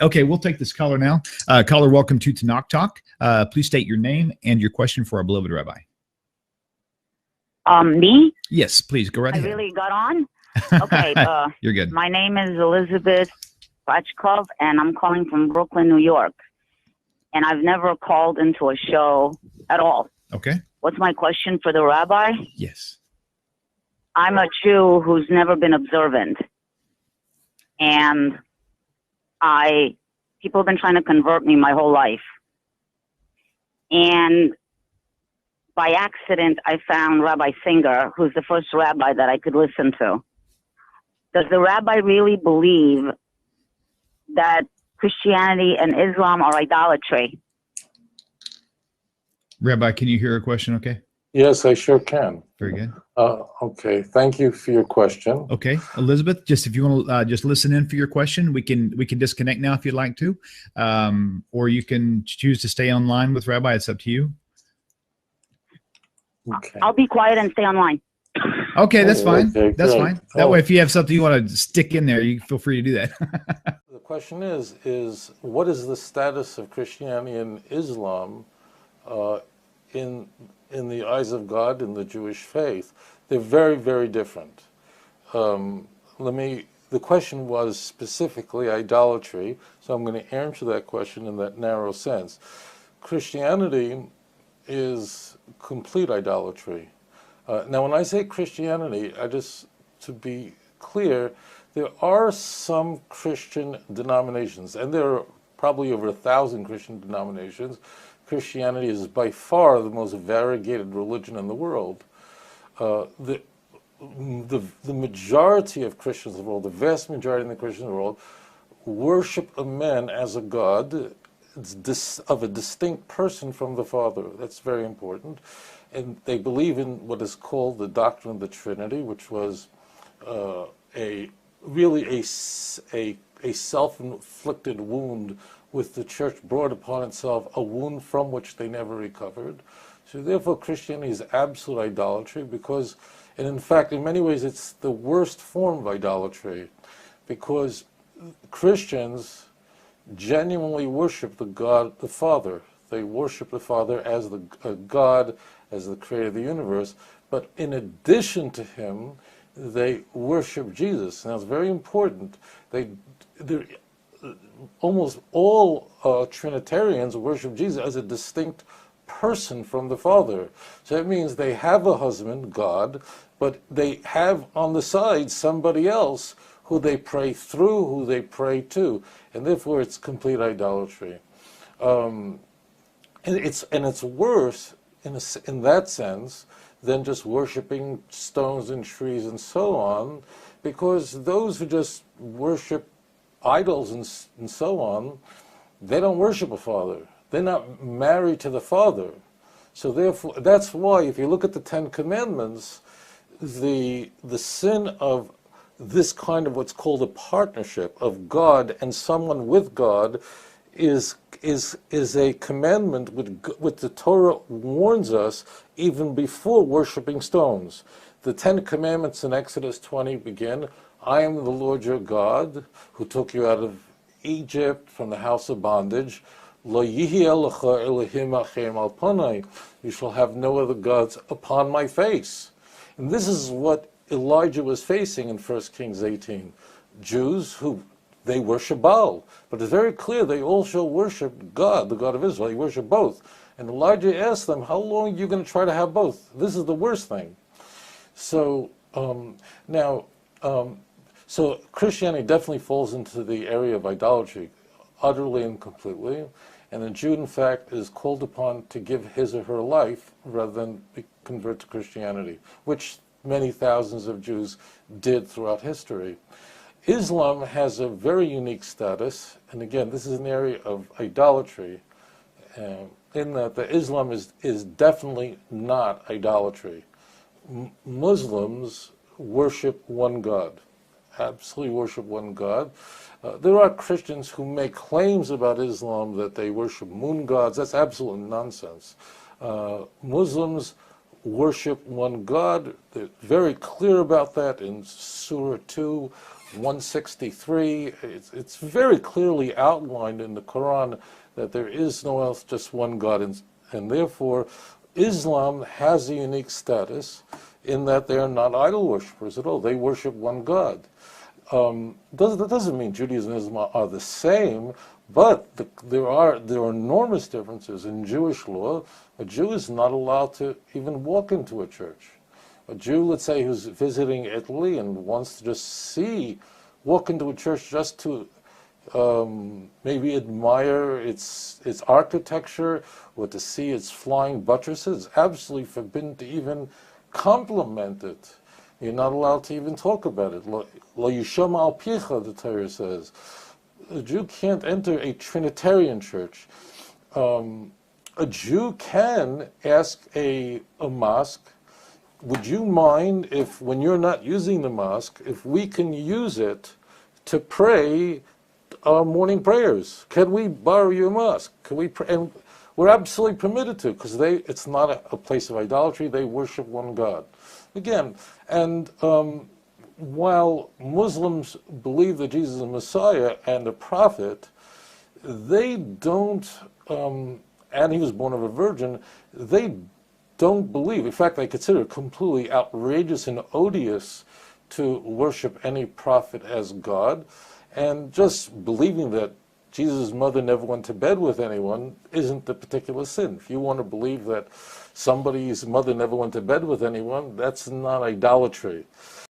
Okay, we'll take this caller now. Caller, welcome to Tanakh Talk. Please state your name and your question for our beloved Rabbi. Me? Yes, please go right ahead. I really got on? Okay. You're good. My name is Elizabeth Bachkov, and I'm calling from Brooklyn, New York. And I've never called into a show at all. Okay. What's my question for the rabbi? Yes. I'm a Jew who's never been observant. And people have been trying to convert me my whole life. And by accident, I found Rabbi Singer, who's the first rabbi that I could listen to. Does the rabbi really believe that Christianity and Islam are idolatry? Rabbi, can you hear a question okay? Yes, I sure can. Very good. Okay, thank you for your question. Okay, Elizabeth, just if you want to just listen in for your question, we can disconnect now if you'd like to, or you can choose to stay online with Rabbi. It's up to you. Okay. I'll be quiet and stay online. Okay, that's fine. Okay, that's great. fine. That way, if you have something you want to stick in there, you feel free to do that. The question is what is the status of Christianity and Islam in the eyes of God in the Jewish faith? They're very, very different. The question was specifically idolatry, so I'm going to answer that question in that narrow sense. Christianity is complete idolatry. Now, when I say Christianity, to be clear, there are some Christian denominations, and there are probably over 1,000 Christian denominations. Christianity is by far the most variegated religion in the world. The majority of Christians in the world, the vast majority of the Christians in the world, worship a man as a god of a distinct person from the Father. That's very important. And they believe in what is called the doctrine of the Trinity, which was a self-inflicted wound with the church brought upon itself, a wound from which they never recovered. So therefore Christianity is absolute idolatry and in fact in many ways it's the worst form of idolatry, because Christians genuinely worship the God, the Father. They worship the Father as a God, as the creator of the universe, but in addition to him, they worship Jesus. Now it's very important. Almost all Trinitarians worship Jesus as a distinct person from the Father. So that means they have a husband, God, but they have on the side somebody else who they pray through, who they pray to, and therefore it's complete idolatry. And it's worse in that sense than just worshiping stones and trees and so on, because those who just worship idols and so on, they don't worship a father. They're not married to the Father. So therefore, that's why if you look at the Ten Commandments, the sin of this kind of what's called a partnership of God and someone with God is a commandment which the Torah warns us even before worshiping stones. The Ten Commandments in Exodus 20 begin, I am the Lord your God who took you out of Egypt from the house of bondage. Lo yihi elecha Elohim achem al panai. You shall have no other gods upon my face. And this is what Elijah was facing in 1 Kings 18. Jews who they worship Baal, but it's very clear they also worship God, the God of Israel. They worship both. And Elijah asked them, how long are you going to try to have both? This is the worst thing. So so Christianity definitely falls into the area of idolatry, utterly and completely. And the Jew, in fact, is called upon to give his or her life rather than convert to Christianity, which many thousands of Jews did throughout history. Islam has a very unique status, and again, this is an area of idolatry, in that the Islam is definitely not idolatry. Muslims worship one God, absolutely worship one God. There are Christians who make claims about Islam that they worship moon gods. That's absolute nonsense. Muslims worship one God. They're very clear about that in Surah 2. 163, it's very clearly outlined in the Quran that there is no else, just one God, and therefore Islam has a unique status in that they are not idol worshippers at all. They worship one God. That doesn't mean Judaism and Islam are the same, but there are enormous differences. In Jewish law, a Jew is not allowed to even walk into a church. A Jew, let's say, who's visiting Italy and wants to just walk into a church just to maybe admire its architecture or to see its flying buttresses, it's absolutely forbidden to even compliment it. You're not allowed to even talk about it. Lo yisham al picha, the Torah says. A Jew can't enter a Trinitarian church. A Jew can ask a mosque, would you mind if, when you're not using the mosque, if we can use it to pray our morning prayers? Can we borrow your mosque? Can we pray? And we're absolutely permitted to, because it's not a place of idolatry. They worship one God. Again, and while Muslims believe that Jesus is a Messiah and a prophet, they don't, and he was born of a virgin, they don't believe, in fact, they consider it completely outrageous and odious to worship any prophet as God, and just believing that Jesus' mother never went to bed with anyone isn't the particular sin. If you want to believe that somebody's mother never went to bed with anyone, that's not idolatry.